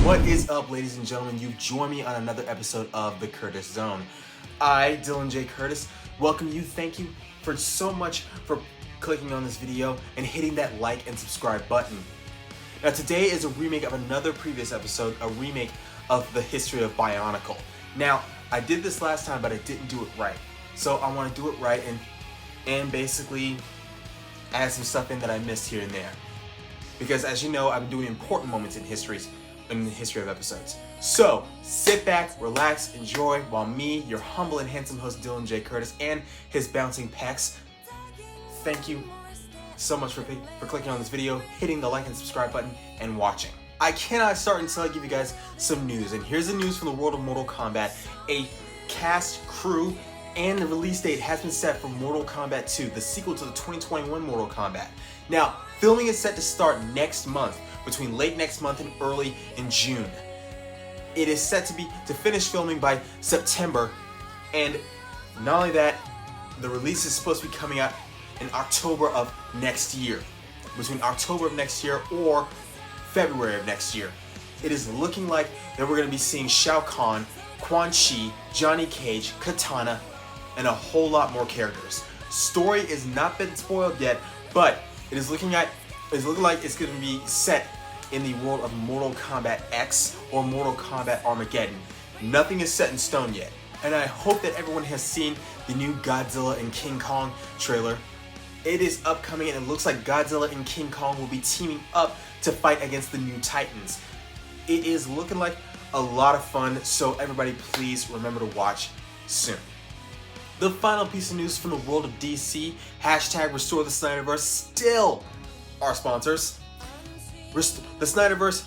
What is up, ladies and gentlemen? You've joined me on another episode of The Curtis Zone. I, Dylan J. Curtis, welcome you. Thank you for so much for clicking on this video and hitting that like and subscribe button. Now today is a remake of another previous episode, a remake of the history of Bionicle. Now, I did this last time, but I didn't do it right. So I want to do it right and basically add some stuff in that I missed here and there. Because as you know, I've been doing important moments in the history of episodes. So sit back, relax, enjoy, while me, your humble and handsome host Dylan J. Curtis, and his bouncing pecs, thank you so much for clicking on this video, hitting the like and subscribe button, and watching. I cannot start until I give you guys some news, and here's the news from the world of Mortal Kombat. A cast, crew, and the release date has been set for Mortal Kombat 2, the sequel to the 2021 Mortal Kombat. Now, filming is set to start next month, between late next month and early in June. It is set to finish filming by September, and not only that, the release is supposed to be coming out in October of next year. Between October of next year or February of next year. It is looking like that we're going to be seeing Shao Kahn, Quan Chi, Johnny Cage, Katana, and a whole lot more characters. Story is not been spoiled yet, but it's looking like it's going to be set in the world of Mortal Kombat X or Mortal Kombat Armageddon. Nothing is set in stone yet, and I hope that everyone has seen the new Godzilla and King Kong trailer. It is upcoming, and it looks like Godzilla and King Kong will be teaming up to fight against the new Titans. It is looking like a lot of fun, so everybody please remember to watch soon. The final piece of news from the world of DC, hashtag Restore the Snyderverse, still our sponsors. The Snyderverse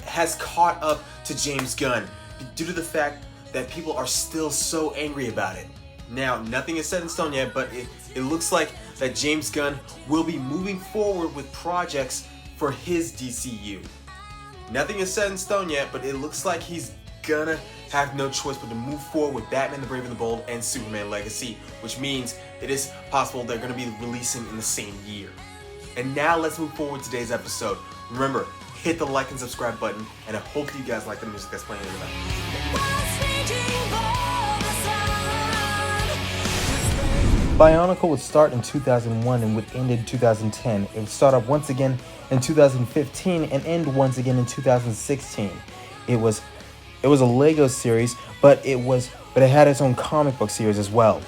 has caught up to James Gunn due to the fact that people are still so angry about it. Now, nothing is set in stone yet, but it looks like that James Gunn will be moving forward with projects for his DCU. Nothing is set in stone yet, but it looks like he's gonna have no choice but to move forward with Batman the Brave and the Bold and Superman Legacy, which means it is possible they're gonna be releasing in the same year. And now let's move forward to today's episode. Remember, hit the like and subscribe button, and I hope you guys like the music that's playing in the background. Bionicle would start in 2001 and would end in 2010. It would start up once again in 2015 and end once again in 2016. It was a Lego series, but it had its own comic book series as well.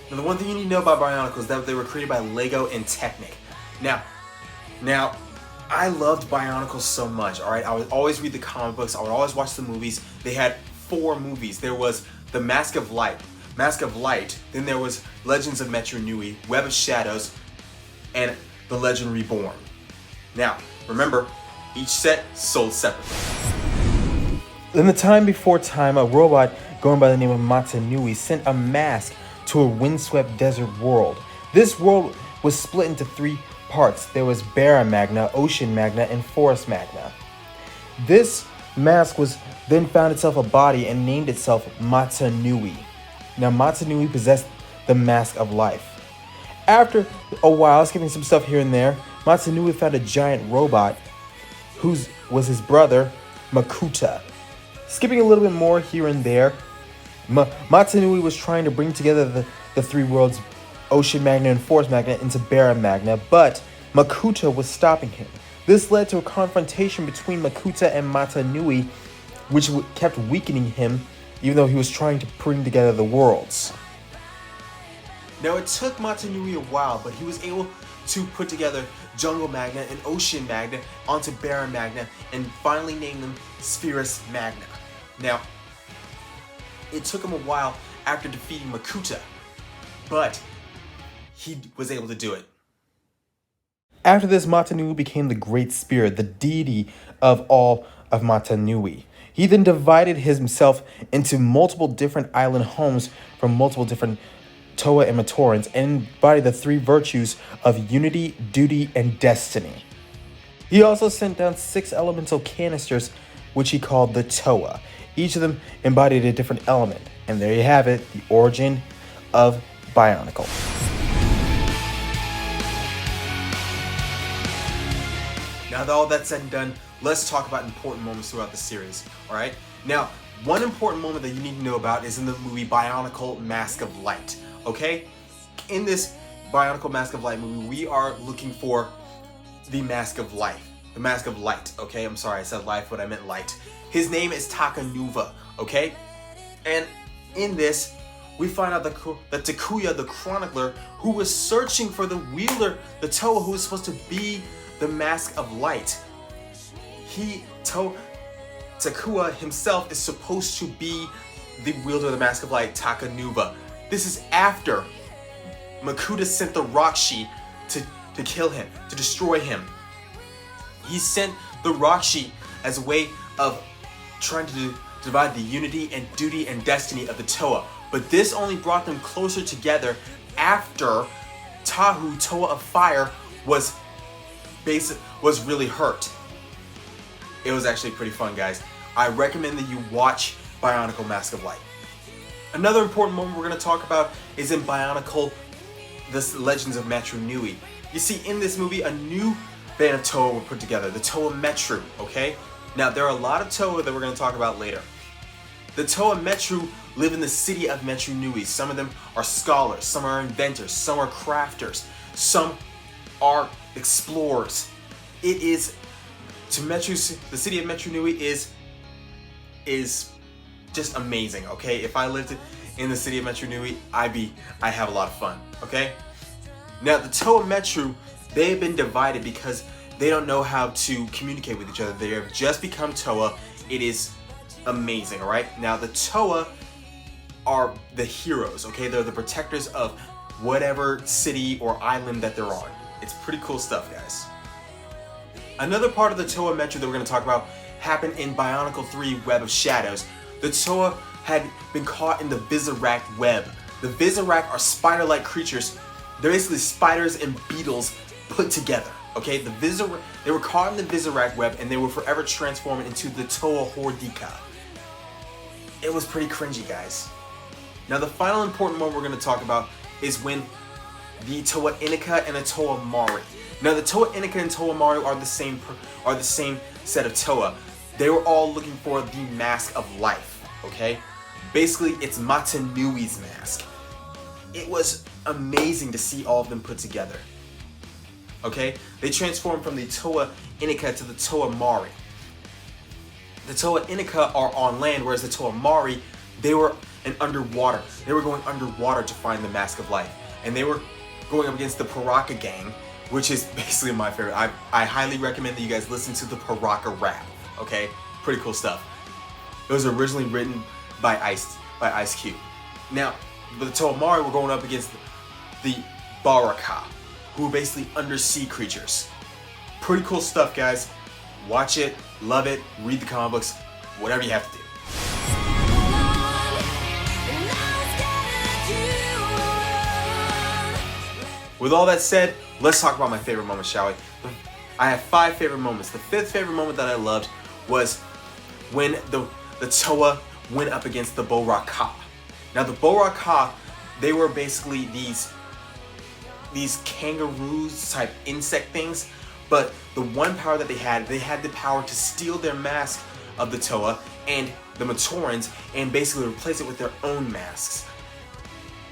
Now, the one thing you need to know about Bionicle is that they were created by Lego and Technic. Now, I loved Bionicle so much, alright? I would always read the comic books, I would always watch the movies. They had 4 movies. There was The Mask of Light, then there was Legends of Metro Nui, Web of Shadows, and The Legend Reborn. Now, remember, each set sold separately. In the time before time, a robot going by the name of Mata Nui sent a mask to a windswept desert world. This world was split into 3 parts. There was Barra Magna, Ocean Magna, and Forest Magna. This mask then found itself a body and named itself Mata Nui. Now, Mata Nui possessed the Mask of Life. After a while, skipping some stuff here and there, Mata Nui found a giant robot who was his brother, Makuta. Skipping a little bit more here and there, Mata Nui was trying to bring together the 3 worlds, Ocean Magna and Forest Magna, into Barra Magna, but Makuta was stopping him. This led to a confrontation between Makuta and Mata Nui, which kept weakening him, even though he was trying to bring together the worlds. Now, it took Mata Nui a while, but he was able to put together Jungle Magna and Ocean Magna onto Barra Magna and finally name them Spherus Magna. Now, it took him a while after defeating Makuta, but he was able to do it. After this, Mata Nui became the Great Spirit, the deity of all of Mata Nui. He then divided himself into multiple different island homes from multiple different Toa and Matorans and embodied the 3 virtues of unity, duty, and destiny. He also sent down 6 elemental canisters, which he called the Toa. Each of them embodied a different element. And there you have it, the origin of Bionicle. Now that all that's said and done, let's talk about important moments throughout the series, alright? Now, one important moment that you need to know about is in the movie Bionicle Mask of Light, okay? In this Bionicle Mask of Light movie, we are looking for the Mask of Life. The Mask of Light, okay? I'm sorry, I said life, but I meant light. His name is Takanuva, okay? And in this, we find out that Takuya, the Chronicler, who was searching for the wielder, the Toa, who was supposed to be the Mask of Light. Takuya himself is supposed to be the wielder of the Mask of Light, Takanuva. This is after Makuta sent the Rakshi to kill him, to destroy him. He sent the Rakshi as a way of trying to divide the unity and duty and destiny of the Toa. But this only brought them closer together after Tahu, Toa of Fire, was really hurt. It was actually pretty fun, guys. I recommend that you watch Bionicle Mask of Light. Another important moment we're going to talk about is in Bionicle, the Legends of Metru Nui. You see, in this movie, a new band of Toa were put together, the Toa Metru, okay? Now, there are a lot of Toa that we're going to talk about later. The Toa Metru live in the city of Metru Nui. Some of them are scholars, some are inventors, some are crafters, some are explorers. It is, the city of Metru Nui is just amazing, okay? If I lived in the city of Metru Nui, I have a lot of fun, okay? Now, the Toa Metru, they have been divided because they don't know how to communicate with each other. They have just become Toa. It is amazing, all right? Now, the Toa are the heroes, okay? They're the protectors of whatever city or island that they're on. It's pretty cool stuff, guys. Another part of the Toa Metru that we're going to talk about happened in Bionicle 3 Web of Shadows. The Toa had been caught in the Viziract web. The Viziract are spider-like creatures. They're basically spiders and beetles put together, okay? They were caught in the Viziract web and they were forever transformed into the Toa Hordika. It was pretty cringy, guys. Now, the final important moment we're going to talk about is when the Toa Inika and the Toa Mari. Now, the Toa Inika and Toa Mari are the same set of Toa. They were all looking for the Mask of Life, okay? Basically, it's Matanui's mask. It was amazing to see all of them put together, okay? They transformed from the Toa Inika to the Toa Mari. The Toa Inika are on land, whereas the Toa Mari, they were underwater. They were going underwater to find the Mask of Life. And they were going up against the Paraka gang, which is basically my favorite. I highly recommend that you guys listen to the Paraka rap, okay? Pretty cool stuff. It was originally written by Ice Cube. Now, the Toa Mari were going up against the Baraka, who are basically undersea creatures. Pretty cool stuff, guys. Watch it, love it, read the comic books, whatever you have to do. With all that said, let's talk about my favorite moments, shall we? I have 5 favorite moments. The 5th favorite moment that I loved was when the Toa went up against the Boraka. Now, the Boraka, they were basically these kangaroos type insect things, but the one power that they had the power to steal their mask of the Toa and the Matorans and basically replace it with their own masks.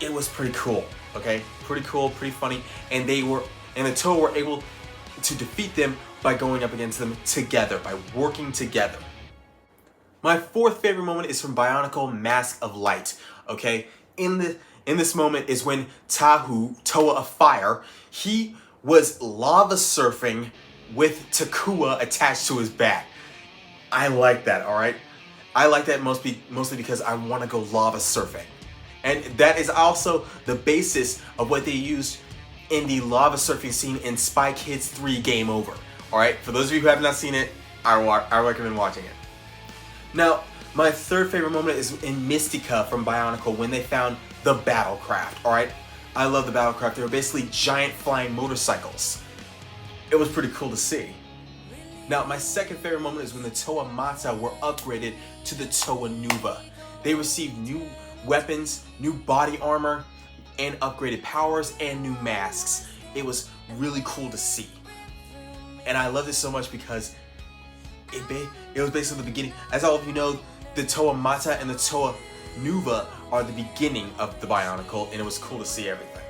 It was pretty cool, okay? Pretty cool, pretty funny, and the Toa were able to defeat them by going up against them together, by working together. My 4th favorite moment is from Bionicle Mask of Light, okay? In this moment is when Tahu, Toa of Fire, he was lava surfing with Takuya attached to his back. I like that, alright? I like that mostly because I want to go lava surfing. And that is also the basis of what they used in the lava surfing scene in Spy Kids 3 Game Over. Alright, for those of you who have not seen it, I recommend watching it. Now, my 3rd favorite moment is in Mystica from Bionicle when they found the Battlecraft, alright? I love the Battlecraft. They were basically giant flying motorcycles. It was pretty cool to see. Now, my 2nd favorite moment is when the Toa Mata were upgraded to the Toa Nuva. They received new weapons, new body armor, and upgraded powers and new masks. It was really cool to see. And I love this so much because it was basically the beginning. As all of you know, the Toa Mata and the Toa Nuva are the beginning of the Bionicle, and it was cool to see everything.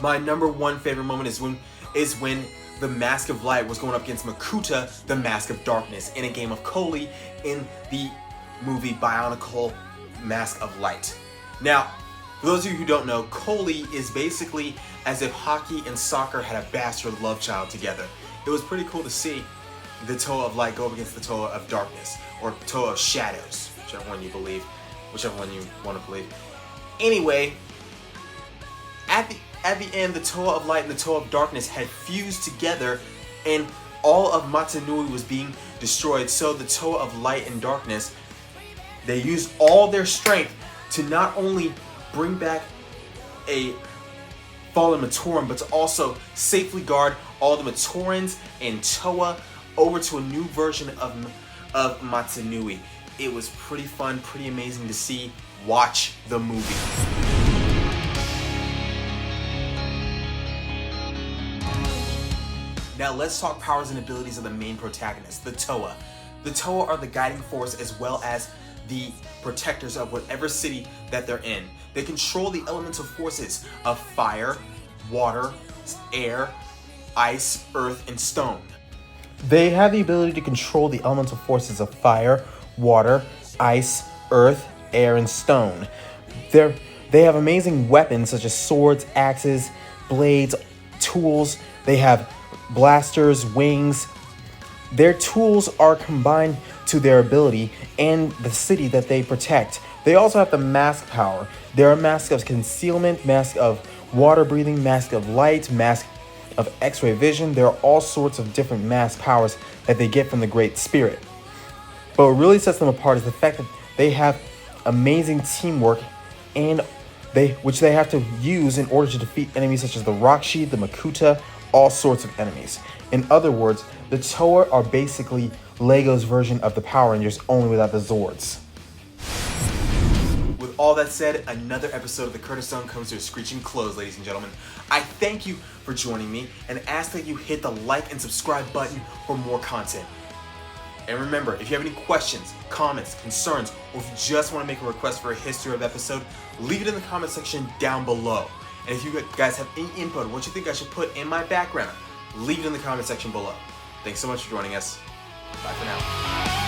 My number one favorite moment is when the Mask of Light was going up against Makuta, the Mask of Darkness, in a game of Koli in the movie Bionicle Mask of Light. Now, for those of you who don't know, Koli is basically as if hockey and soccer had a bastard love child together. It was pretty cool to see the Toa of Light go up against the Toa of Darkness, or Toa of Shadows, whichever one you want to believe. Anyway, at the end, the Toa of Light and the Toa of Darkness had fused together, and all of Matanui was being destroyed. So the Toa of Light and Darkness, they used all their strength to not only bring back a fallen Matoran, but to also safely guard all the Matorans and Toa over to a new version of Matanui. It was pretty fun, pretty amazing to see. Watch the movie. Now let's talk powers and abilities of the main protagonist, the Toa. The Toa are the guiding force as well as the protectors of whatever city that they're in. They control the elemental forces of fire, water, air, ice, earth, and stone. They have the ability to control the elemental forces of fire, water, ice, earth, air, and stone. They have amazing weapons such as swords, axes, blades, tools. They have blasters, wings. Their tools are combined to their ability and the city that they protect. They also have the mask power. They're a mask of concealment, mask of water breathing, mask of light, mask of x-ray vision. There are all sorts of different mask powers that they get from the Great Spirit. But what really sets them apart is the fact that they have amazing teamwork, and which they have to use in order to defeat enemies such as the Rockshi, the Makuta, all sorts of enemies. In other words, the Toa are basically Lego's version of the Power Rangers, only without the Zords. With all that said, another episode of the Curtis Zone comes to a screeching close, ladies and gentlemen. I thank you for joining me and ask that you hit the like and subscribe button for more content. And remember, if you have any questions, comments, concerns, or if you just want to make a request for a history of episode, leave it in the comment section down below. And if you guys have any input on what you think I should put in my background, leave it in the comment section below. Thanks so much for joining us. Bye for now.